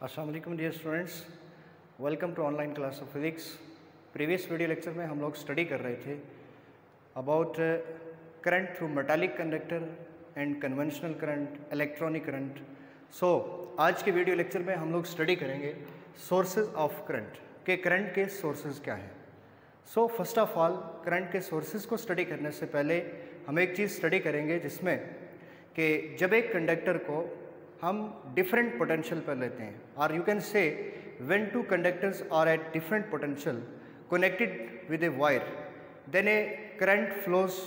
अस्सलाम वालेकुम dear students, welcome to online class of physics. Previous video lecture में हम लोग स्टडी कर रहे थे about current through metallic conductor and conventional current, electronic current. So आज के वीडियो लेक्चर में हम लोग स्टडी करेंगे सोर्सेज ऑफ करंट के करंट के सोर्सेज क्या हैं। So first of all current के सोर्सेज को स्टडी करने से पहले हम एक चीज़ स्टडी करेंगे जिसमें कि जब एक कंडक्टर को हम डिफरेंट पोटेंशियल पर लेते हैं, और you can say when two conductors are at different potential connected with a wire, then a current flows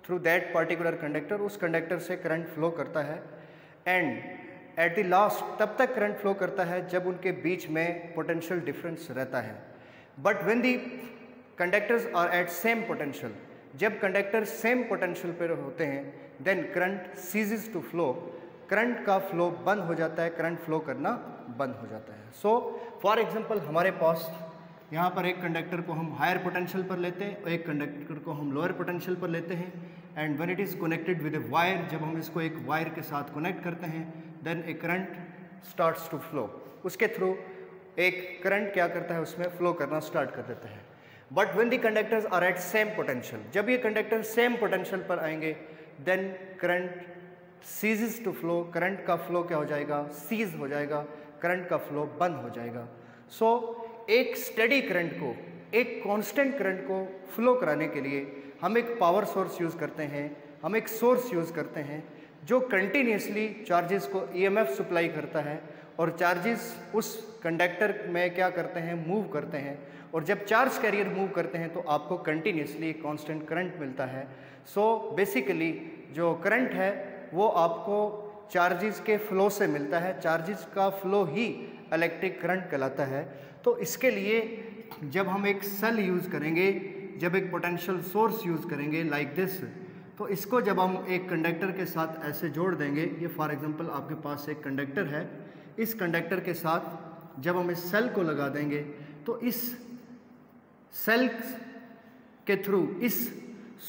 through that particular conductor. उस कंडक्टर से करंट फ्लो करता है एंड एट द लास्ट तब तक करंट फ्लो करता है जब उनके बीच में पोटेंशियल डिफरेंस रहता है। But when the conductors are at same potential, जब कंडक्टर सेम पोटेंशियल पर होते हैं, then current ceases to flow, current का फ्लो बंद हो जाता है, करंट फ्लो करना बंद हो जाता है। सो फॉर एग्जांपल हमारे पास यहाँ पर एक कंडक्टर को हम हायर पोटेंशियल पर लेते हैं और एक कंडक्टर को हम लोअर पोटेंशियल पर लेते हैं, and when it is connected with a wire, जब हम इसको एक वायर के साथ कनेक्ट करते हैं, then a current starts to flow. उसके थ्रू एक करंट क्या करता है, उसमें फ्लो करना स्टार्ट कर देता है। But when the conductors are at same potential, जब ये कंडक्टर सेम पोटेंशियल पर आएंगे, then current ceases to flow, current का फ्लो क्या हो जाएगा, सीज हो जाएगा, करंट का फ्लो बंद हो जाएगा। सो एक स्टेडी करंट को, एक कांस्टेंट करंट को फ्लो कराने के लिए हम एक पावर सोर्स यूज़ करते हैं, हम एक सोर्स यूज़ करते हैं जो कंटिन्यूसली चार्जेस को ईएमएफ सप्लाई करता है, और चार्जेस उस कंडक्टर में क्या करते हैं, मूव करते हैं, और जब चार्ज कैरियर मूव करते हैं तो आपको कंटिन्यूसली कांस्टेंट करंट मिलता है। सो बेसिकली जो करंट है वो आपको चार्जेस के फ्लो से मिलता है, चार्जेस का फ्लो ही इलेक्ट्रिक करंट कहलाता है। तो इसके लिए जब हम एक सेल यूज़ करेंगे, जब एक पोटेंशियल सोर्स यूज़ करेंगे लाइक दिस, तो इसको जब हम एक कंडक्टर के साथ ऐसे जोड़ देंगे, ये फॉर एग्जांपल आपके पास एक कंडक्टर है, इस कंडक्टर के साथ जब हम इस सेल को लगा देंगे तो इस सेल के थ्रू, इस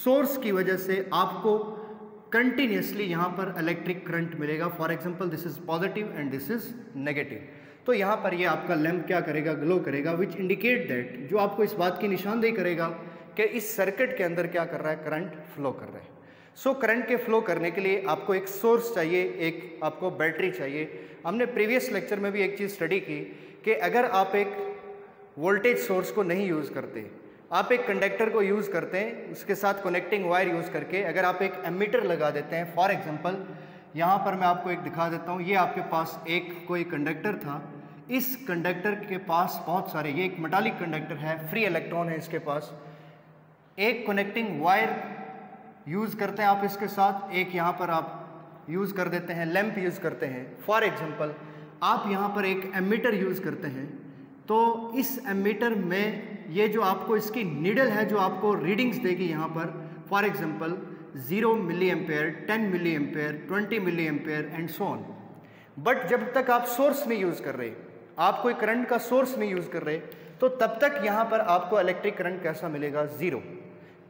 सोर्स की वजह से आपको कंटिन्यूसली यहाँ पर इलेक्ट्रिक करंट मिलेगा। For example this is positive and this is negative. तो यहाँ पर ये आपका लैंप क्या करेगा, ग्लो करेगा, विच इंडिकेट दैट, जो आपको इस बात की निशानदेही करेगा कि इस सर्किट के अंदर क्या कर रहा है, करंट फ्लो कर रहा है। सो करंट के फ्लो करने के लिए आपको एक सोर्स चाहिए, एक आपको बैटरी चाहिए। हमने प्रीवियस लेक्चर में भी एक चीज़ स्टडी की कि अगर आप एक वोल्टेज सोर्स को नहीं यूज़ करते, आप एक कंडक्टर को यूज़ करते हैं, उसके साथ कनेक्टिंग वायर यूज़ करके अगर आप एक एमीटर लगा देते हैं, फॉर एग्जांपल यहाँ पर मैं आपको एक दिखा देता हूँ, ये आपके पास एक कोई कंडक्टर था, इस कंडक्टर के पास बहुत सारे, ये एक मेटालिक कंडक्टर है, फ्री इलेक्ट्रॉन है इसके पास, एक कनेक्टिंग वायर यूज़ करते हैं आप इसके साथ, एक यहाँ पर आप यूज़ कर देते हैं, लैंप यूज़ करते हैं। फॉर एग्जांपल आप यहाँ पर एक एमीटर यूज़ करते हैं, तो इस एमीटर में ये जो आपको इसकी नीडल है जो आपको रीडिंग्स देगी यहाँ पर, for example 0 milliampere, 10 milli ampere, 20 milli ampere and so on. But जब तक आप सोर्स नहीं यूज़ कर रहे, आप कोई करंट का सोर्स नहीं यूज़ कर रहे, तो तब तक यहाँ पर आपको इलेक्ट्रिक करंट कैसा मिलेगा, 0,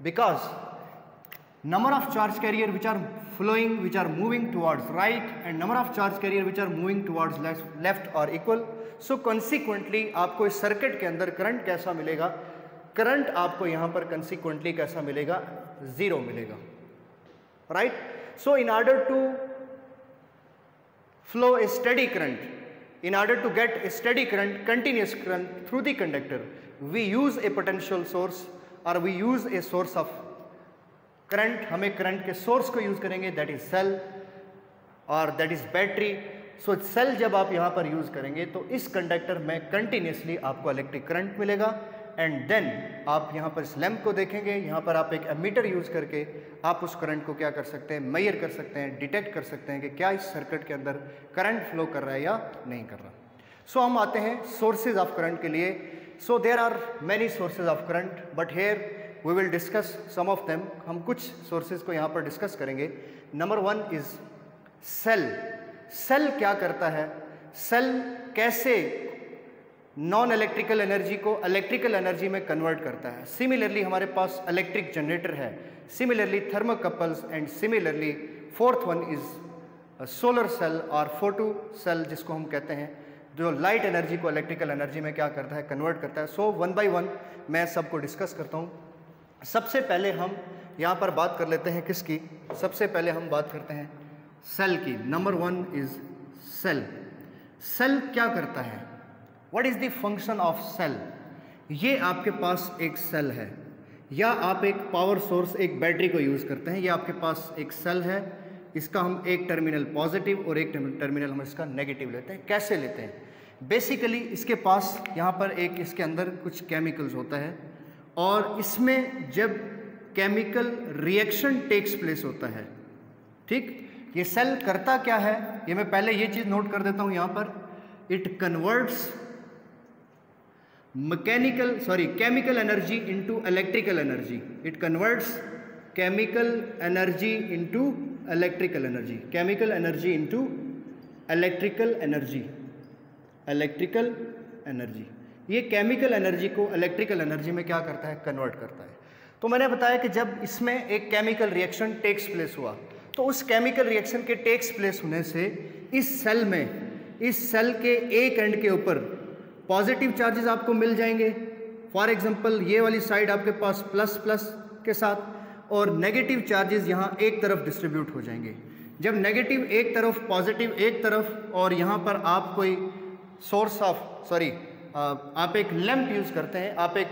because number of charge carrier which are flowing, which are moving towards right, and number of charge carrier which are moving towards left are equal. So consequently आपको इस सर्किट के अंदर करंट कैसा मिलेगा, current आपको यहाँ पर consequently कैसा मिलेगा, 0 मिलेगा, right? So in order to flow a steady current, in order to get a steady current, continuous current through the conductor, we use a potential source or we use a source of current. हमें current के source को use करेंगे, that is cell और that is battery. So cell जब आप यहाँ पर use करेंगे तो इस कंडक्टर में कंटिन्यूसली आपको इलेक्ट्रिक करंट मिलेगा, एंड देन आप यहाँ पर इस लैंप को देखेंगे, यहाँ पर आप एक एमीटर यूज़ करके आप उस करंट को क्या कर सकते हैं, मेजर कर सकते हैं, डिटेक्ट कर सकते हैं कि क्या इस सर्किट के अंदर करंट फ्लो कर रहा है या नहीं कर रहा। सो हम आते हैं सोर्सेज ऑफ करंट के लिए। So there are many sources of current, but here we will discuss some of them। हम कुछ सोर्सेज को यहाँ पर डिस्कस करेंगे। Number 1 is cell. सेल क्या करता है, सेल कैसे नॉन इलेक्ट्रिकल एनर्जी को इलेक्ट्रिकल एनर्जी में कन्वर्ट करता है। सिमिलरली हमारे पास इलेक्ट्रिक जनरेटर है, similarly thermocouples, and similarly fourth one is solar cell और फोटो सेल जिसको हम कहते हैं। जो लाइट एनर्जी को इलेक्ट्रिकल एनर्जी में क्या करता है, कन्वर्ट करता है। सो वन बाय वन मैं सबको डिस्कस करता हूँ। सबसे पहले हम यहाँ पर बात कर लेते हैं किसकी, सबसे पहले हम बात करते हैं सेल की। Number 1 is cell. सेल क्या करता है, what is the function of cell. ये आपके पास एक सेल है या आप एक पावर सोर्स, एक बैटरी को यूज़ करते हैं। ये आपके पास एक सेल है, इसका हम एक टर्मिनल पॉजिटिव और एक टर्मिनल हम इसका नेगेटिव लेते हैं। कैसे लेते हैं, बेसिकली इसके पास यहाँ पर एक इसके अंदर कुछ केमिकल्स होता है और इसमें जब केमिकल रिएक्शन टेक्स प्लेस होता है, ठीक, ये सेल करता क्या है, ये मैं पहले ये चीज़ नोट कर देता हूँ यहाँ पर। It converts chemical energy into electrical energy. It converts chemical energy into electrical energy, chemical energy into electrical energy, electrical energy. ये केमिकल एनर्जी को इलेक्ट्रिकल एनर्जी में क्या करता है, कन्वर्ट करता है। तो मैंने बताया कि जब इसमें एक केमिकल रिएक्शन टेक्स प्लेस हुआ तो उस केमिकल रिएक्शन के टेक्स प्लेस होने से इस सेल में, इस सेल के एक एंड के ऊपर पॉजिटिव चार्जेस आपको मिल जाएंगे। फॉर एग्जांपल ये वाली साइड आपके पास प्लस प्लस के साथ और नेगेटिव चार्जेस यहाँ एक तरफ डिस्ट्रीब्यूट हो जाएंगे। जब नेगेटिव एक तरफ, पॉजिटिव एक तरफ, और यहाँ पर आप कोई सोर्स ऑफ आप एक लैंप यूज़ करते हैं, आप एक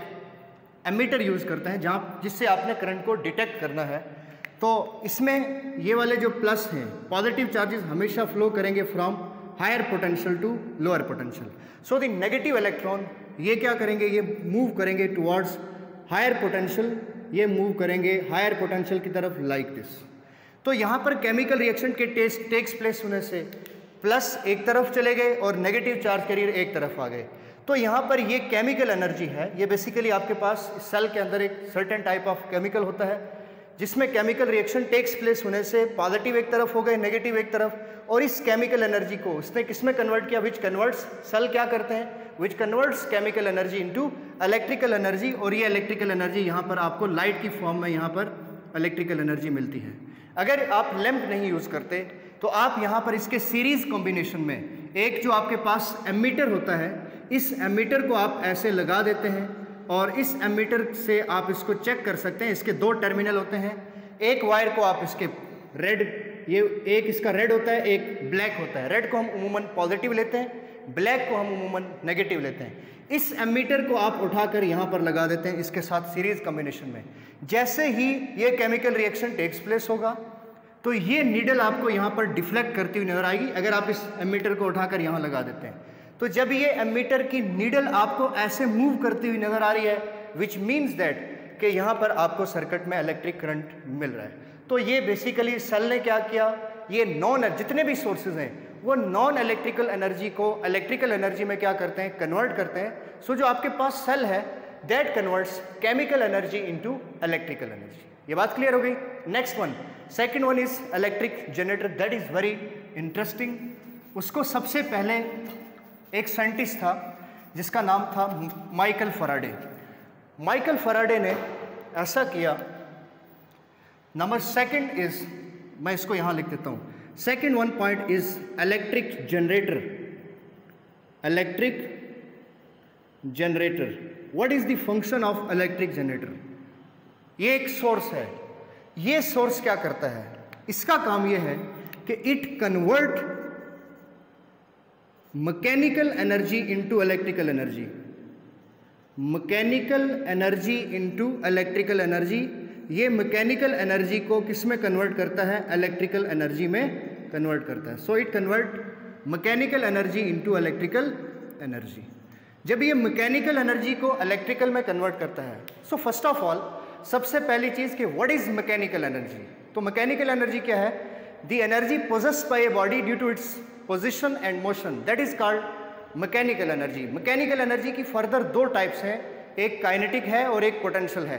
एमीटर यूज़ करते हैं जहाँ जिससे आपने करंट को डिटेक्ट करना है, तो इसमें ये वाले जो प्लस हैं, पॉजिटिव चार्जेस हमेशा फ्लो करेंगे from higher potential to lower potential. So the negative electron ये क्या करेंगे, ये मूव करेंगे टुवर्ड्स हायर पोटेंशियल, ये मूव करेंगे हायर पोटेंशियल की तरफ लाइक दिस। तो यहाँ पर केमिकल रिएक्शन के टेक्स प्लेस होने से प्लस एक तरफ चले गए और नेगेटिव चार्ज कैरियर एक तरफ आ गए। तो यहाँ पर ये केमिकल एनर्जी है, ये बेसिकली आपके पास सेल के अंदर एक सर्टेन टाइप ऑफ केमिकल होता है जिसमें केमिकल रिएक्शन टेक्स प्लेस होने से पॉजिटिव एक तरफ हो गए, नेगेटिव एक तरफ, और इस केमिकल एनर्जी को उसने किसमें कन्वर्ट किया, विच कन्वर्ट्स, सेल क्या करते हैं, which converts chemical energy into electrical energy. और ये इलेक्ट्रिकल एनर्जी यहाँ पर आपको लाइट की फॉर्म में यहाँ पर इलेक्ट्रिकल एनर्जी मिलती है। अगर आप लैंप नहीं यूज़ करते तो आप यहाँ पर इसके सीरीज कॉम्बिनेशन में एक जो आपके पास एमीटर होता है, इस एमीटर को आप ऐसे लगा देते हैं और इस एमीटर से आप इसको चेक कर सकते हैं। इसके 2 टर्मिनल होते हैं, एक वायर को आप इसके रेड, ये एक इसका रेड होता है, एक ब्लैक होता है। रेड को हम उमूमन पॉजिटिव लेते हैं, ब्लैक को हम उमूमन नेगेटिव लेते हैं। इस एमीटर को आप उठाकर यहाँ पर लगा देते हैं इसके साथ सीरीज कॉम्बिनेशन में। जैसे ही ये केमिकल रिएक्शन टेक्स प्लेस होगा तो ये नीडल आपको यहाँ पर डिफ्लेक्ट करती हुई नजर आएगी अगर आप इस एमीटर को उठाकर यहाँ लगा देते हैं। तो जब ये एमीटर की नीडल आपको ऐसे मूव करती हुई नजर आ रही है, विच मीन्स दैट कि यहाँ पर आपको सर्किट में इलेक्ट्रिक करंट मिल रहा है। तो ये बेसिकली सेल ने क्या किया, ये जितने भी सोर्सेज हैं वो नॉन इलेक्ट्रिकल एनर्जी को इलेक्ट्रिकल एनर्जी में क्या करते हैं, कन्वर्ट करते हैं। सो जो आपके पास सेल है that converts chemical energy into electrical energy. ये बात क्लियर हो गई। Next one, second one is electric generator. That is very interesting. उसको सबसे पहले एक साइंटिस्ट था जिसका नाम था माइकल फैराडे। माइकल फैराडे ने ऐसा किया। नंबर सेकंड इज, मैं इसको यहाँ लिख देता हूँ, second one point is electric generator. Electric generator, what is the function of electric generator. ये एक सोर्स है, ये सोर्स क्या करता है, इसका काम ये है कि it convert mechanical energy into electrical energy, mechanical energy into electrical energy. ये मैकेनिकल एनर्जी को किस में कन्वर्ट करता है, इलेक्ट्रिकल एनर्जी में कन्वर्ट करता है। So it convert mechanical energy into electrical energy. जब ये मैकेनिकल एनर्जी को इलेक्ट्रिकल में कन्वर्ट करता है, सो फर्स्ट ऑफ ऑल सबसे पहली चीज कि व्हाट इज मैकेनिकल एनर्जी। तो मैकेनिकल एनर्जी क्या है, the energy possessed by a body due to its position and motion, that is called mechanical energy. Mechanical energy की फर्दर 2 टाइप्स हैं, एक काइनेटिक है और एक पोटेंशियल है।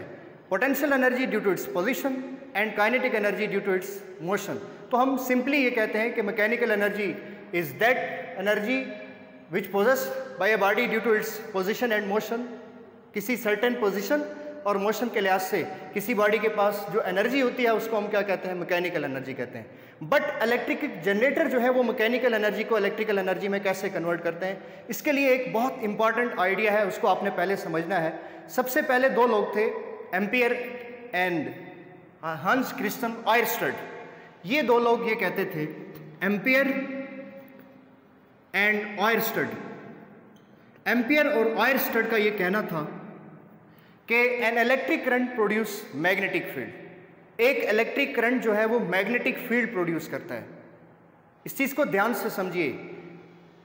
Potential energy due to its position and kinetic energy due to its motion. तो हम simply ये कहते हैं कि mechanical energy is that energy which possessed by a body due to its position and motion. किसी certain position और motion के लिहाज से किसी बॉडी के पास जो एनर्जी होती है उसको हम क्या कहते हैं, मैकेनिकल एनर्जी कहते हैं। बट इलेक्ट्रिक जनरेटर जो है वो मैकेनिकल एनर्जी को इलेक्ट्रिकल एनर्जी में कैसे कन्वर्ट करते हैं, इसके लिए एक बहुत इंपॉर्टेंट आइडिया है, उसको आपने पहले समझना है। सबसे पहले दो लोग थे, एम्पियर एंड हंस क्रिस्टियन ऑयरस्टेड। ये दो लोग ये कहते थे, एम्पियर एंड ऑयरस्टेड। एम्पियर और ऑयरस्टेड का ये कहना था कि an electric current produce magnetic field. एक इलेक्ट्रिक करंट जो है वो मैग्नेटिक फील्ड प्रोड्यूस करता है। इस चीज को ध्यान से समझिए।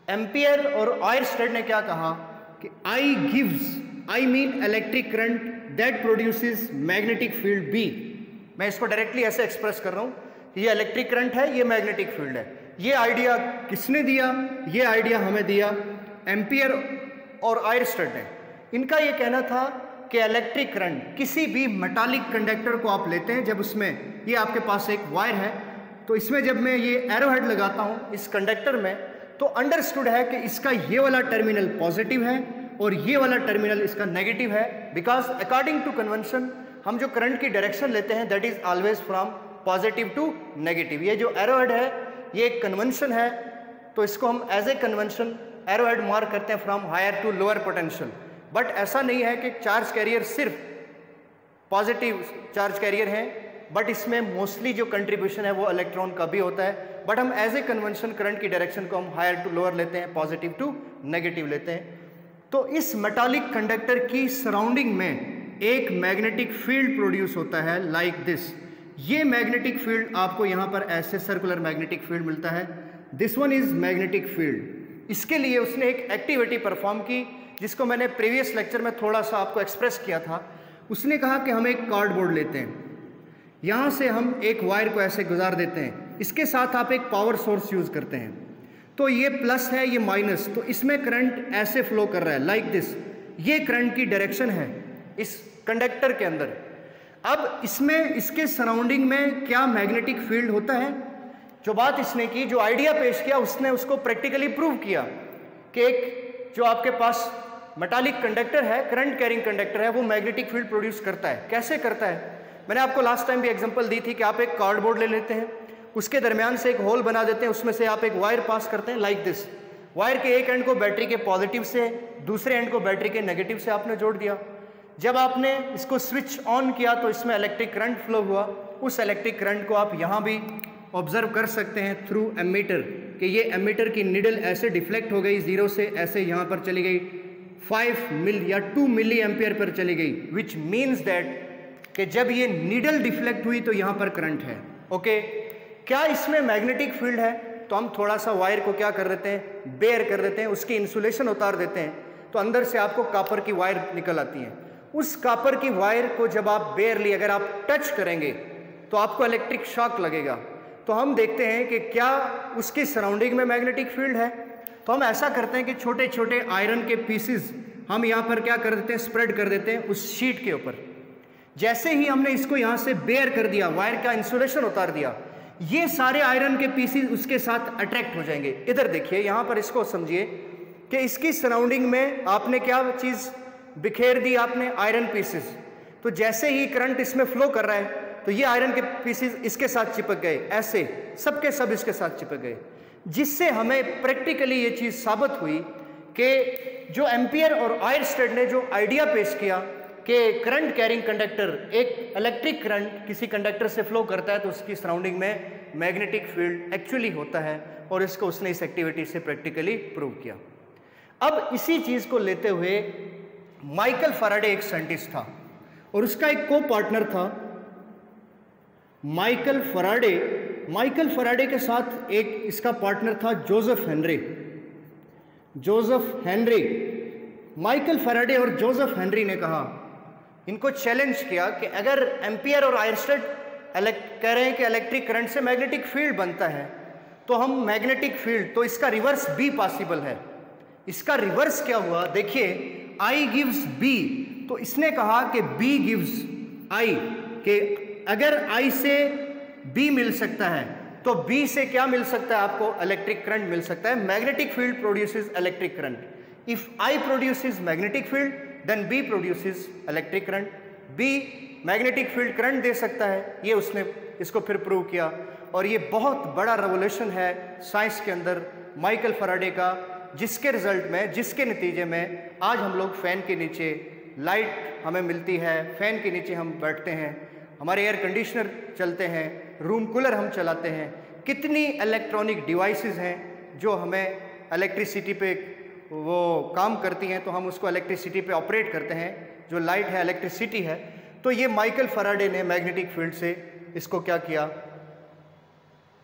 एम्पियर और ऑयरस्टेड ने क्या कहा कि I gives, I mean electric current that produces magnetic field B. मैं इसको डायरेक्टली ऐसे एक्सप्रेस कर रहा हूं कि ये इलेक्ट्रिक करंट है, ये मैग्नेटिक फील्ड है। ये आइडिया किसने दिया? ये आइडिया हमें दिया एम्पियर और ऑयरस्टेड ने। इनका ये कहना था कि इलेक्ट्रिक करंट, किसी भी मेटालिक कंडक्टर को आप लेते हैं, जब उसमें ये आपके पास एक वायर है, तो इसमें जब मैं ये एरो हेड लगाता हूं इस कंडक्टर में, तो अंडरस्टूड है कि इसका ये वाला टर्मिनल पॉजिटिव है और ये वाला टर्मिनल इसका नेगेटिव है, बिकॉज अकॉर्डिंग टू कन्वेंशन हम जो करंट की डायरेक्शन लेते हैं that is always from positive to negative. ये जो एरो हेड है ये एक कन्वेंशन है, तो इसको हम as a convention arrow head mark करते हैं from higher to lower potential. But ऐसा नहीं है कि चार्ज कैरियर सिर्फ पॉजिटिव चार्ज कैरियर है, बट इसमें मोस्टली जो कंट्रीब्यूशन है वो इलेक्ट्रॉन का भी होता है। बट हम एज ए कन्वेंशन करंट की डायरेक्शन को हम हायर टू लोअर लेते हैं, पॉजिटिव टू नेगेटिव लेते हैं। तो इस मेटालिक कंडक्टर की सराउंडिंग में एक मैग्नेटिक फील्ड प्रोड्यूस होता है लाइक दिस। ये मैग्नेटिक फील्ड आपको यहाँ पर ऐसे सर्कुलर मैग्नेटिक फील्ड मिलता है। This one is magnetic field. इसके लिए उसने एक एक्टिविटी परफॉर्म की जिसको मैंने प्रीवियस लेक्चर में थोड़ा सा आपको एक्सप्रेस किया था। उसने कहा कि हम एक कार्डबोर्ड लेते हैं, यहाँ से हम एक वायर को ऐसे गुजार देते हैं, इसके साथ आप एक पावर सोर्स यूज करते हैं, तो ये प्लस है ये माइनस, तो इसमें करंट ऐसे फ्लो कर रहा है लाइक दिस। ये करंट की डायरेक्शन है इस कंडक्टर के अंदर। अब इसमें इसके सराउंडिंग में क्या मैग्नेटिक फील्ड होता है? जो बात इसने की, जो आइडिया पेश किया, उसने उसको प्रैक्टिकली प्रूव किया कि एक जो आपके पास मेटालिक कंडक्टर है, करंट कैरिंग कंडक्टर है, वो मैग्नेटिक फील्ड प्रोड्यूस करता है। कैसे करता है? मैंने आपको लास्ट टाइम भी एग्जांपल दी थी कि आप एक कार्डबोर्ड ले लेते हैं, उसके दरमियान से एक होल बना देते हैं, उसमें से आप एक वायर पास करते हैं लाइक दिस। वायर के एक एंड को बैटरी के पॉजिटिव से, दूसरे एंड को बैटरी के नेगेटिव से आपने जोड़ दिया। जब आपने इसको स्विच ऑन किया तो इसमें इलेक्ट्रिक करंट फ्लो हुआ। उस इलेक्ट्रिक करंट को आप यहाँ भी ऑब्जर्व कर सकते हैं थ्रू एमीटर, कि ये एमीटर की निडल ऐसे डिफ्लेक्ट हो गई, जीरो से ऐसे यहाँ पर चली गई 5 मिल या 2 मिली एम्पियर पर चली गई, विच मीन्स दैट कि जब ये नीडल डिफ्लेक्ट हुई तो यहाँ पर करंट है। ओके, क्या इसमें मैग्नेटिक फील्ड है? तो हम थोड़ा सा वायर को क्या कर देते हैं, बेयर कर देते हैं, उसकी इंसुलेशन उतार देते हैं, तो अंदर से आपको कॉपर की वायर निकल आती है। उस कॉपर की वायर को जब आप बेयरली अगर आप टच करेंगे तो आपको इलेक्ट्रिक शॉक लगेगा। तो हम देखते हैं कि क्या उसकी सराउंडिंग में मैग्नेटिक फील्ड है। तो हम ऐसा करते हैं कि छोटे छोटे आयरन के पीसेस हम यहाँ पर क्या कर देते हैं, स्प्रेड कर देते हैं उस शीट के ऊपर। जैसे ही हमने इसको यहाँ से बेयर कर दिया, वायर का इंसुलेशन उतार दिया, ये सारे आयरन के पीसेस उसके साथ अट्रैक्ट हो जाएंगे। इधर देखिए, यहाँ पर इसको समझिए कि इसकी सराउंडिंग में आपने क्या चीज़ बिखेर दी, आपने आयरन पीसेस। तो जैसे ही करंट इसमें फ्लो कर रहा है तो ये आयरन के पीसेस इसके साथ चिपक गए, ऐसे सबके सब इसके साथ चिपक गए, जिससे हमें प्रैक्टिकली ये चीज़ साबित हुई कि जो एम्पियर और ऑयरस्टेड ने जो आइडिया पेश किया कि करंट कैरिंग कंडक्टर, एक इलेक्ट्रिक करंट किसी कंडक्टर से फ्लो करता है तो उसकी सराउंडिंग में मैग्नेटिक फील्ड एक्चुअली होता है, और इसको उसने इस एक्टिविटी से प्रैक्टिकली प्रूव किया। अब इसी चीज़ को लेते हुए माइकल फैराडे एक साइंटिस्ट था और उसका एक को पार्टनर था माइकल फैराडे। माइकल फैराडे के साथ एक इसका पार्टनर था Joseph Henry. Joseph Henry, Michael Faraday और जोसेफ हेनरी ने कहा, इनको चैलेंज किया कि अगर एम्पियर और ऑयरस्टेड कह रहे हैं कि इलेक्ट्रिक करंट से मैग्नेटिक फील्ड बनता है, तो हम मैग्नेटिक फील्ड, तो इसका रिवर्स भी पॉसिबल है। इसका रिवर्स क्या हुआ देखिए, I गिव्स B, तो इसने कहा कि B गिव्स I, कि अगर I से B मिल सकता है तो B से क्या मिल सकता है आपको, इलेक्ट्रिक करंट मिल सकता है। Magnetic field produces electric current. If I produces magnetic field then B produces electric current. B magnetic field current दे सकता है, ये उसने इसको फिर प्रूव किया। और ये बहुत बड़ा रेवोल्यूशन है साइंस के अंदर माइकल फैराडे का, जिसके रिजल्ट में, जिसके नतीजे में आज हम लोग फ़ैन के नीचे, लाइट हमें मिलती है, फ़ैन के नीचे हम बैठते हैं, हमारे एयर कंडीशनर चलते हैं, रूम कूलर हम चलाते हैं। कितनी इलेक्ट्रॉनिक डिवाइसेस हैं जो हमें इलेक्ट्रिसिटी पे वो काम करती हैं, तो हम उसको इलेक्ट्रिसिटी पे ऑपरेट करते हैं। जो लाइट है इलेक्ट्रिसिटी है। तो ये माइकल फैराडे ने मैग्नेटिक फील्ड से इसको क्या किया,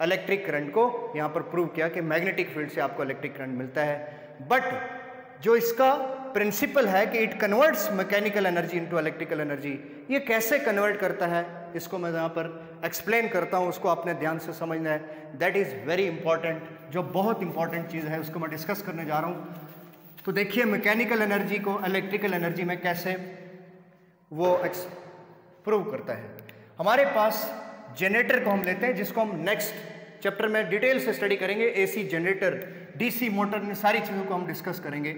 इलेक्ट्रिक करंट को यहाँ पर प्रूव किया कि मैग्नेटिक फील्ड से आपको इलेक्ट्रिक करंट मिलता है। बट जो इसका प्रिंसिपल है कि it converts mechanical energy into electrical energy, ये कैसे कन्वर्ट करता है इसको मैं यहाँ पर एक्सप्लेन करता हूँ, उसको आपने ध्यान से समझना है। दैट इज़ वेरी इंपॉर्टेंट, जो बहुत इंपॉर्टेंट चीज़ है उसको मैं डिस्कस करने जा रहा हूँ। तो देखिए मैकेनिकल एनर्जी को इलेक्ट्रिकल एनर्जी में कैसे वो प्रूव करता है। हमारे पास जनरेटर को हम लेते हैं, जिसको हम नेक्स्ट चैप्टर में डिटेल से स्टडी करेंगे। एसी जनरेटर, डीसी मोटर, इन सारी चीज़ों को हम डिस्कस करेंगे।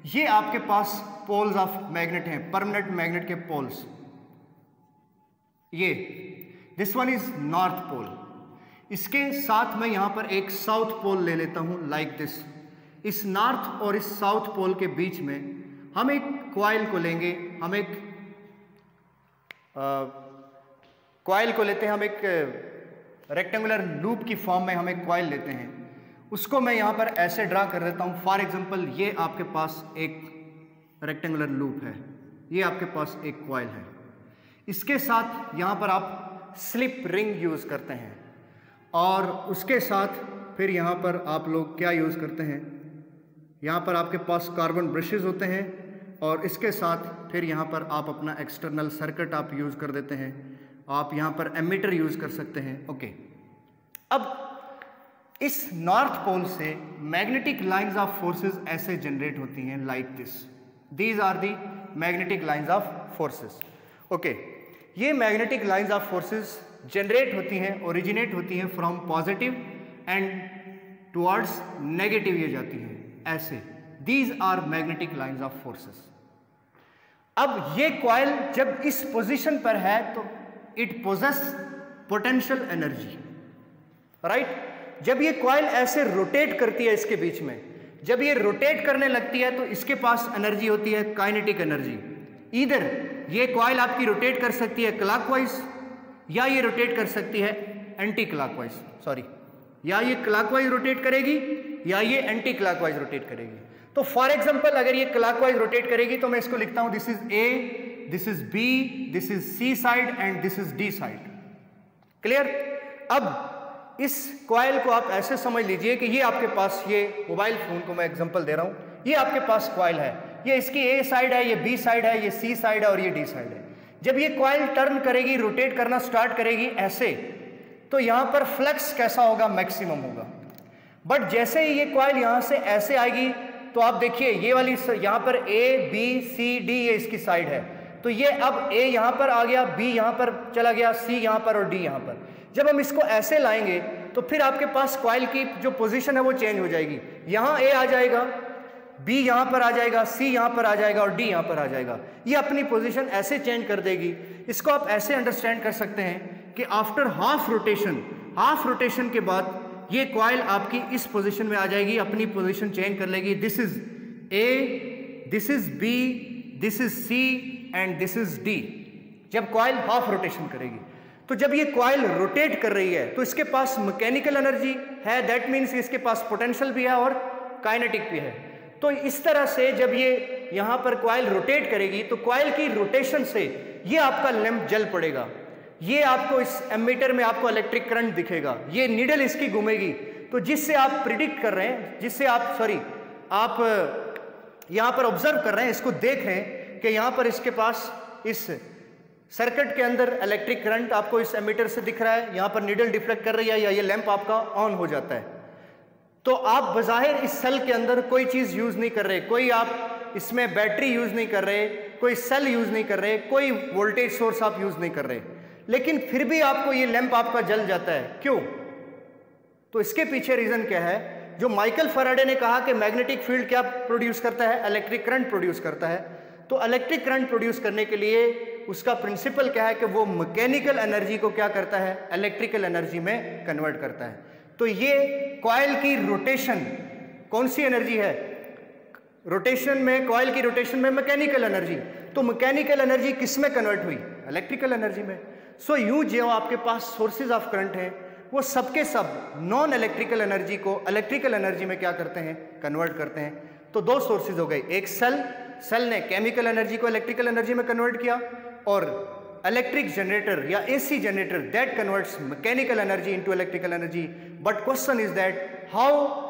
ये आपके पास पोल्स ऑफ मैग्नेट हैं, परमानेंट मैग्नेट के पोल्स। ये this one is north pole, इसके साथ मैं यहाँ पर एक साउथ पोल ले लेता हूँ लाइक दिस। इस नॉर्थ और इस साउथ पोल के बीच में हम एक कॉइल को लेंगे, हम एक कॉइल को लेते हैं, हम एक रेक्टेंगुलर लूप की फॉर्म में हम एक कॉइल लेते हैं। उसको मैं यहाँ पर ऐसे ड्रा कर देता हूँ। फॉर एग्जांपल ये आपके पास एक रेक्टेंगुलर लूप है, ये आपके पास एक कॉइल है। इसके साथ यहाँ पर आप स्लिप रिंग यूज़ करते हैं, और उसके साथ फिर यहाँ पर आप लोग क्या यूज़ करते हैं, यहाँ पर आपके पास कार्बन ब्रशेस होते हैं, और इसके साथ फिर यहाँ पर आप अपना एक्सटर्नल सर्किट आप यूज़ कर देते हैं। आप यहाँ पर एमीटर यूज़ कर सकते हैं। ओके, अब इस नॉर्थ पोल से मैग्नेटिक लाइंस ऑफ फोर्सेस ऐसे जनरेट होती हैं like this. These are the magnetic lines of forces. Okay, ये magnetic lines of forces generate होती हैं, ओरिजिनेट होती हैं from positive and towards negative ये जाती हैं ऐसे। These are magnetic lines of forces. अब ये कॉइल जब इस पोजीशन पर है तो it possesses potential energy, right. जब ये कॉइल ऐसे रोटेट करती है इसके बीच में, जब ये रोटेट करने लगती है तो इसके पास एनर्जी होती है काइनेटिक एनर्जी। इधर ये कॉइल आपकी रोटेट कर सकती है क्लॉकवाइज, या ये रोटेट कर सकती है एंटी क्लॉकवाइज, सॉरी, या ये क्लॉकवाइज रोटेट करेगी या ये एंटी क्लॉकवाइज रोटेट करेगी। तो फॉर एग्जांपल अगर ये क्लॉकवाइज रोटेट करेगी तो मैं इसको लिखता हूं, this is A, this is B, this is C side and this is D side. Clear. अब इस कॉइल को आप ऐसे समझ लीजिए कि ये आपके पास, ये मोबाइल फोन को मैं एग्जांपल दे रहा हूं, ये आपके पास कॉइल है, ये इसकी ए साइड है, ये बी साइड है, ये सी साइड है और ये डी साइड है। जब ये कॉइल टर्न करेगी, रोटेट करना स्टार्ट करेगी ऐसे, तो यहां पर फ्लक्स कैसा होगा, मैक्सिमम होगा। बट जैसे ही ये कॉइल यहां से ऐसे आएगी तो आप देखिए ये वाली यहां पर ए बी सी डी ये इसकी साइड है, तो ये अब ए यहां पर आ गया, बी यहां पर चला गया, सी यहां पर और डी यहां पर। जब हम इसको ऐसे लाएंगे तो फिर आपके पास कॉइल की जो पोजीशन है वो चेंज हो जाएगी। यहां ए आ जाएगा, बी यहां पर आ जाएगा, सी यहां पर आ जाएगा और डी यहां पर आ जाएगा। ये अपनी पोजीशन ऐसे चेंज कर देगी। इसको आप ऐसे अंडरस्टैंड कर सकते हैं कि आफ्टर हाफ रोटेशन के बाद ये कॉइल आपकी इस पोजीशन में आ जाएगी, अपनी पोजीशन चेंज कर लेगी। This is A, this is B, this is C and this is D. जब कॉइल हाफ रोटेशन करेगी, तो जब ये कॉइल रोटेट कर रही है तो इसके पास मैकेनिकल एनर्जी है, दैट मीन्स इसके पास पोटेंशियल भी है और काइनेटिक भी है। तो इस तरह से जब ये यहाँ पर कॉइल रोटेट करेगी तो कॉइल की रोटेशन से ये आपका लैंप जल पड़ेगा। ये आपको इस एमीटर में आपको इलेक्ट्रिक करंट दिखेगा, ये नीडल इसकी घूमेगी। तो जिससे आप प्रिडिक्ट कर रहे हैं, जिससे आप यहाँ पर ऑब्जर्व कर रहे हैं, इसको देख रहे हैं कि यहाँ पर इसके पास इस सर्किट के अंदर इलेक्ट्रिक करंट आपको इस एमीटर से दिख रहा है, यहाँ पर नीडल डिफ्लेक्ट कर रही है या ये लैंप आपका ऑन हो जाता है। तो आप बज़ाहिर इस सेल के अंदर कोई चीज़ यूज़ नहीं कर रहे, कोई आप इसमें बैटरी यूज़ नहीं कर रहे, कोई सेल यूज़ नहीं कर रहे, कोई वोल्टेज सोर्स आप यूज़ नहीं कर रहे, लेकिन फिर भी आपको ये लैंप आपका जल जाता है। क्यों? तो इसके पीछे रीज़न क्या है? जो माइकल फैराडे ने कहा कि मैग्नेटिक फील्ड क्या प्रोड्यूस करता है, इलेक्ट्रिक करंट प्रोड्यूस करता है। तो इलेक्ट्रिक करंट प्रोड्यूस करने के लिए उसका प्रिंसिपल क्या है कि वो मैकेनिकल एनर्जी को क्या करता है, इलेक्ट्रिकल एनर्जी में कन्वर्ट करता है। तो ये कॉइल की रोटेशन कौन सी एनर्जी है, रोटेशन में, कॉइल की रोटेशन में मैकेनिकल एनर्जी। तो मैकेनिकल एनर्जी किस में कन्वर्ट हुई, इलेक्ट्रिकल एनर्जी में। सो यूं जो आपके पास सोर्सेज ऑफ करंट हैं वो सबके सब नॉन इलेक्ट्रिकल एनर्जी को इलेक्ट्रिकल एनर्जी में क्या करते हैं, कन्वर्ट करते हैं। तो दो सोर्सेज हो गए, एक सेल ने केमिकल एनर्जी को इलेक्ट्रिकल एनर्जी में कन्वर्ट किया, और इलेक्ट्रिक जनरेटर या AC generator that converts mechanical energy into electrical energy. But question is that how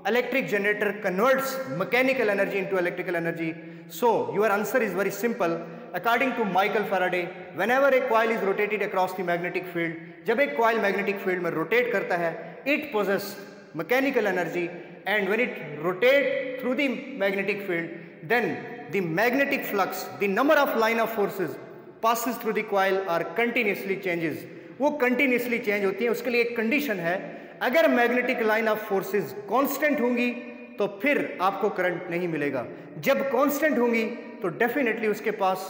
electric generator converts mechanical energy into electrical energy. So your answer is very simple. According to Michael Faraday, whenever a coil is rotated across the magnetic field, जब एक coil magnetic field में rotate करता है, it possesses mechanical energy, and when it rotate through the magnetic field, then the magnetic flux, the number of line of forces passes through the coil are continuously changes. वो continuously change होती है। उसके लिए एक condition है, अगर magnetic line of forces constant होंगी तो फिर आपको करंट नहीं मिलेगा। जब कांस्टेंट होंगी तो डेफिनेटली उसके पास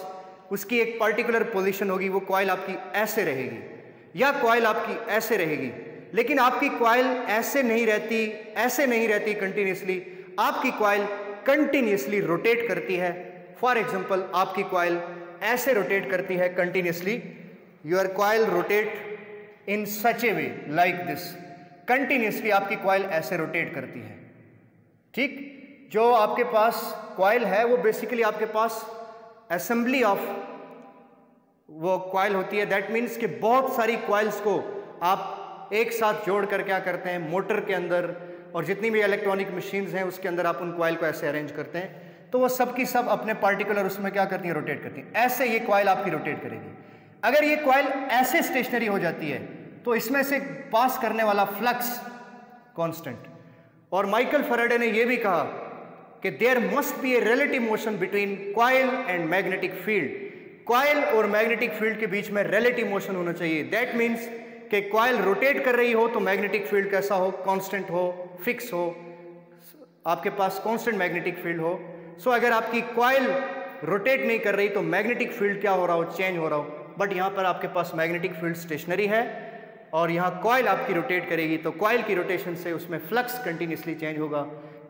उसकी एक पर्टिकुलर पोजीशन होगी, वो कॉइल आपकी ऐसे रहेगी या कॉइल आपकी ऐसे रहेगी। लेकिन आपकी कॉइल ऐसे नहीं रहती कंटिन्यूसली, आपकी कॉइल कंटिन्यूसली रोटेट करती है। फॉर एग्जांपल आपकी कॉइल ऐसे रोटेट करती है continuously, your coil rotate in such A way like this, continuously आपकी कॉइल ऐसे रोटेट करती है। ठीक, जो आपके पास कॉइल है वो बेसिकली आपके पास असेंबली ऑफ वो कॉइल होती है। दैट मीन्स कि बहुत सारी कॉइल्स को आप एक साथ जोड़ कर क्या करते हैं, मोटर के अंदर और जितनी भी इलेक्ट्रॉनिक मशीन्स हैं उसके अंदर आप उन कॉइल को ऐसे अरेंज करते हैं, तो वो सब की सब अपने पार्टिकुलर उसमें क्या करती हैं, रोटेट करती हैं। ऐसे ये कॉइल आपकी रोटेट करेगी। अगर ये कॉइल ऐसे स्टेशनरी हो जाती है तो इसमें से पास करने वाला फ्लक्स कांस्टेंट। और माइकल फैराडे ने यह भी कहा कि there must be a relative motion between coil and magnetic field. Coil और मैग्नेटिक फील्ड के बीच में रिलेटिव मोशन होना चाहिए। दैट मीन्स कि कॉइल रोटेट कर रही हो तो मैग्नेटिक फील्ड कैसा हो, कांस्टेंट हो, फिक्स हो, आपके पास कांस्टेंट मैग्नेटिक फील्ड हो। सो अगर आपकी कॉइल रोटेट नहीं कर रही तो मैग्नेटिक फील्ड क्या हो रहा हो, चेंज हो रहा हो। बट यहां पर आपके पास मैग्नेटिक फील्ड स्टेशनरी है और यहाँ कॉइल आपकी रोटेट करेगी, तो कॉइल की रोटेशन से उसमें फ्लक्स कंटिन्यूसली चेंज होगा।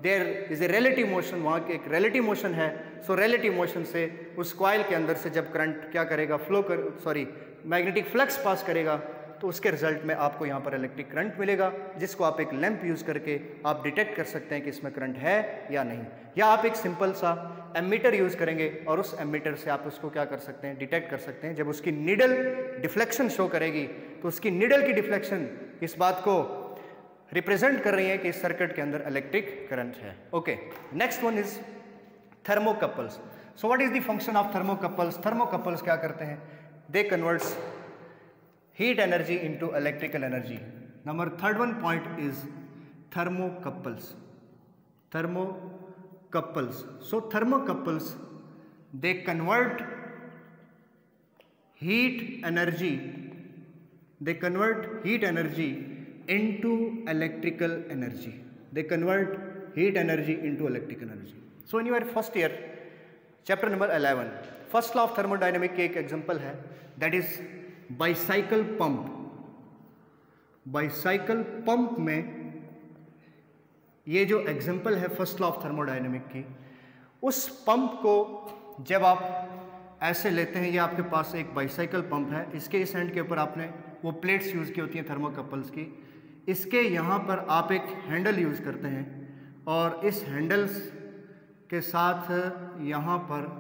There is a relative motion, वहाँ की एक रिलेटिव मोशन है। सो रिलेटिव मोशन से उस कॉइल के अंदर से जब करंट क्या करेगा, मैग्नेटिक फ्लक्स पास करेगा, तो उसके रिजल्ट में आपको यहाँ पर इलेक्ट्रिक करंट मिलेगा, जिसको आप एक लैंप यूज़ करके आप डिटेक्ट कर सकते हैं कि इसमें करंट है या नहीं। या आप एक सिंपल सा एमीटर यूज़ करेंगे और उस एमीटर से आप उसको क्या कर सकते हैं, डिटेक्ट कर सकते हैं। जब उसकी नीडल डिफ्लेक्शन शो करेगी तो उसकी नीडल की डिफ्लेक्शन इस बात को रिप्रेजेंट कर रही है कि इस सर्किट के अंदर इलेक्ट्रिक करंट है। Okay, next one is thermocouples. So what is the function of thermocouples? Thermocouples क्या करते हैं? दे converts heat energy into electrical energy. Number third one point is thermocouples. So thermocouples, they convert heat energy into electrical energy. So in your first year, chapter number 11, first law of thermodynamic के एक example है, that is bicycle pump में ये जो example है first law of thermodynamic की, उस pump को जब आप ऐसे लेते हैं, ये आपके पास एक बाइसाइकिल पंप है, इसके इस एंड के ऊपर आपने वो प्लेट्स यूज़ की होती हैं थर्मोकपल्स की, इसके यहाँ पर आप एक हैंडल यूज़ करते हैं और इस हैंडल्स के साथ यहाँ पर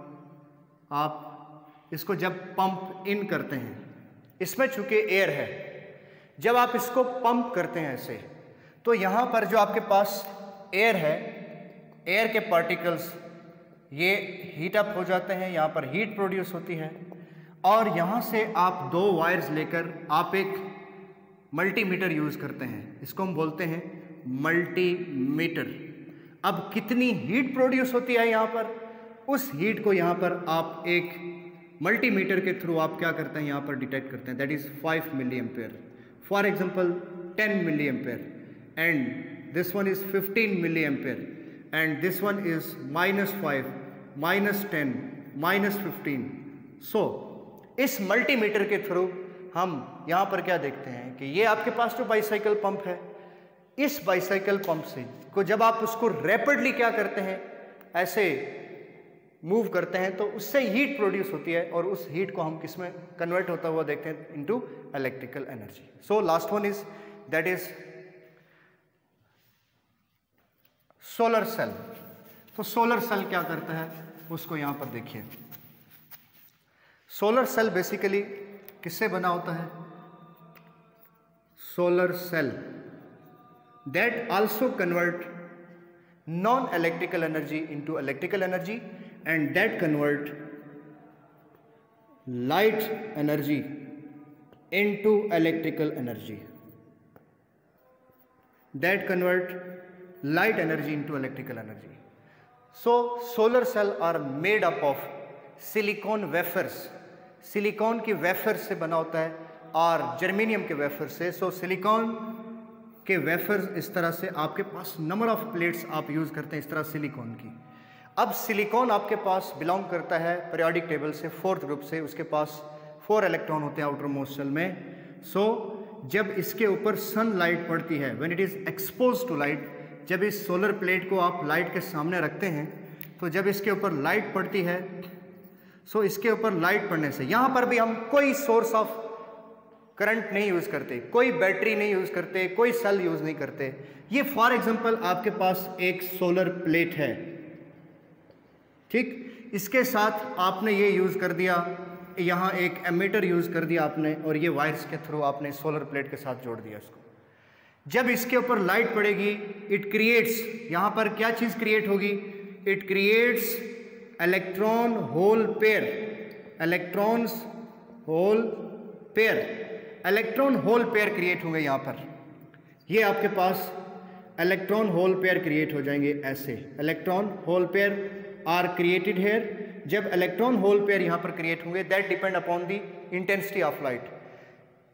आप इसको जब पंप इन करते हैं, इसमें चूंकि एयर है, जब आप इसको पंप करते हैं ऐसे, तो यहाँ पर जो आपके पास एयर है, एयर के पार्टिकल्स ये हीट अप हो जाते हैं, यहाँ पर हीट प्रोड्यूस होती है और यहाँ से आप दो वायर्स लेकर आप एक मल्टीमीटर यूज़ करते हैं, इसको हम बोलते हैं मल्टीमीटर। अब कितनी हीट प्रोड्यूस होती है यहाँ पर, उस हीट को यहाँ पर आप एक मल्टीमीटर के थ्रू आप क्या करते हैं, यहाँ पर डिटेक्ट करते हैं, that is 5 milli ampere, for example 10 milli ampere, and this one is 15 milli ampere, and this one is -5, -10, -15। So इस मल्टीमीटर के थ्रू हम यहाँ पर क्या देखते हैं कि ये आपके पास जो बाईसाइकिल पंप है, इस बाईसाइकिल पंप से को जब आप उसको रैपिडली क्या करते हैं, ऐसे मूव करते हैं, तो उससे हीट प्रोड्यूस होती है और उस हीट को हम किस में कन्वर्ट होता हुआ देखते हैं, into electrical energy. So last one is that is solar cell. तो सोलर सेल क्या करता है उसको यहां पर देखिए। सोलर सेल बेसिकली किससे बना होता है? Solar cell that also convert non electrical energy into electrical energy and that convert light energy into electrical energy. That convert light energy into electrical energy. So solar cell are made up of silicon wafers. Silicon की wafer से बना होता है और germanium के wafer से। सो silicon के wafers इस तरह से आपके पास नंबर ऑफ प्लेट्स आप यूज करते हैं इस तरह सिलिकॉन की। अब सिलिकॉन आपके पास बिलोंग करता है पीरियोडिक टेबल से 4th ग्रुप से, उसके पास 4 इलेक्ट्रॉन होते हैं आउटर मोस्ट शेल में। सो जब इसके ऊपर सनलाइट पड़ती है, when it is expose to light, जब इस सोलर प्लेट को आप लाइट के सामने रखते हैं तो जब इसके ऊपर लाइट पड़ती है, सो इसके ऊपर लाइट पड़ने से यहाँ पर भी हम कोई सोर्स ऑफ करंट नहीं यूज करते, कोई बैटरी नहीं यूज करते, कोई सेल यूज नहीं करते। ये फॉर एग्जांपल आपके पास एक सोलर प्लेट है, ठीक, इसके साथ आपने ये यूज कर दिया, यहाँ एक एमीटर यूज कर दिया आपने और ये वायर्स के थ्रू आपने सोलर प्लेट के साथ जोड़ दिया इसको। जब इसके ऊपर लाइट पड़ेगी इट क्रिएट्स, यहाँ पर क्या चीज क्रिएट होगी? It creates electron hole pair, electrons hole pair, electron hole pair create होंगे यहाँ पर। ये आपके पास इलेक्ट्रॉन होल पेयर क्रिएट हो जाएंगे ऐसे, electron hole pair are created here. जब इलेक्ट्रॉन होल पेयर यहाँ पर क्रिएट होंगे that depend upon the intensity of light.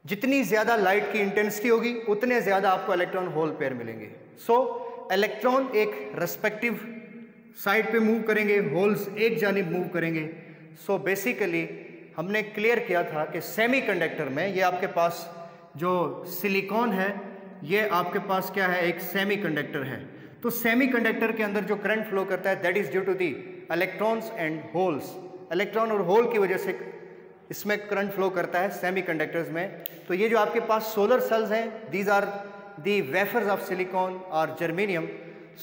जितनी ज्यादा लाइट की इंटेंसिटी होगी उतने ज्यादा आपको इलेक्ट्रॉन होल पेयर मिलेंगे। सो इलेक्ट्रॉन एक रेस्पेक्टिव साइड पे मूव करेंगे, होल्स एक जानिब मूव करेंगे। सो बेसिकली हमने क्लियर किया था कि सेमीकंडक्टर में ये आपके पास जो सिलिकॉन है ये आपके पास क्या है, एक सेमीकंडक्टर है। तो सेमीकंडक्टर के अंदर जो करंट फ्लो करता है that is due to the electrons and holes. Electron और होल की वजह से इसमें करंट फ्लो करता है सेमीकंडक्टर्स में। तो ये जो आपके पास सोलर सेल्स हैं these are the wafers of silicon और germanium.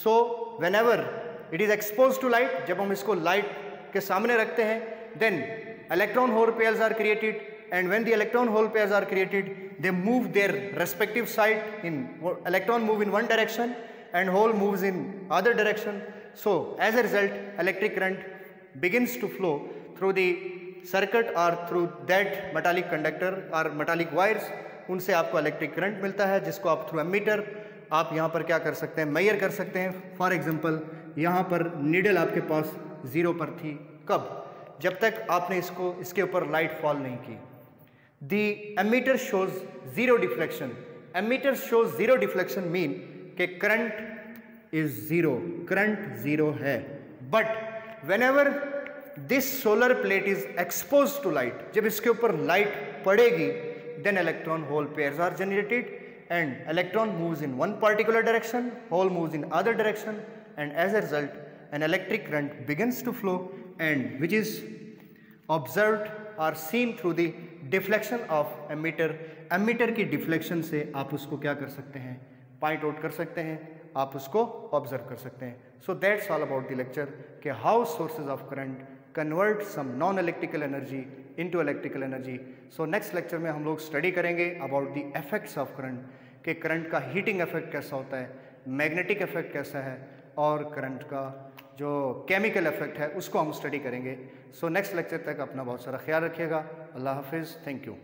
So whenever it is expose to light, जब हम इसको लाइट के सामने रखते हैं then electron hole pairs are created and when the electron hole pairs are created they move their respective side, in electron move in one direction and hole moves in other direction. So as a result electric current begins to flow through the circuit or through that metallic conductor or metallic wires। उनसे आपको electric current मिलता है जिसको आप through ammeter आप यहाँ पर क्या कर सकते हैं, मेजर कर सकते हैं। फॉर एग्जांपल यहाँ पर नीडल आपके पास 0 पर थी, कब? जब तक आपने इसके ऊपर लाइट फॉल नहीं की। The emitter shows zero deflection. Emitter shows zero deflection mean कि current is zero, current zero है। But whenever this solar plate is exposed to light, जब इसके ऊपर light पड़ेगी, then electron hole pairs are generated and electron moves in one particular direction, hole moves in other direction, and as a result an electric current begins to flow and which is observed or seen through the deflection of ammeter. Ammeter की deflection से आप उसको क्या कर सकते हैं, point out कर सकते हैं, आप उसको ऑब्जर्व कर सकते हैं। So that's all about the lecture कि how sources of current convert some non electrical energy into electrical energy. So next lecture में हम लोग स्टडी करेंगे about the effects of current कि करंट का हीटिंग इफेक्ट कैसा होता है, मैग्नेटिक इफेक्ट कैसा है और करंट का जो केमिकल इफेक्ट है उसको हम स्टडी करेंगे। सो नेक्स्ट लेक्चर तक अपना बहुत सारा ख्याल रखिएगा। अल्लाह हाफिज़, थैंक यू।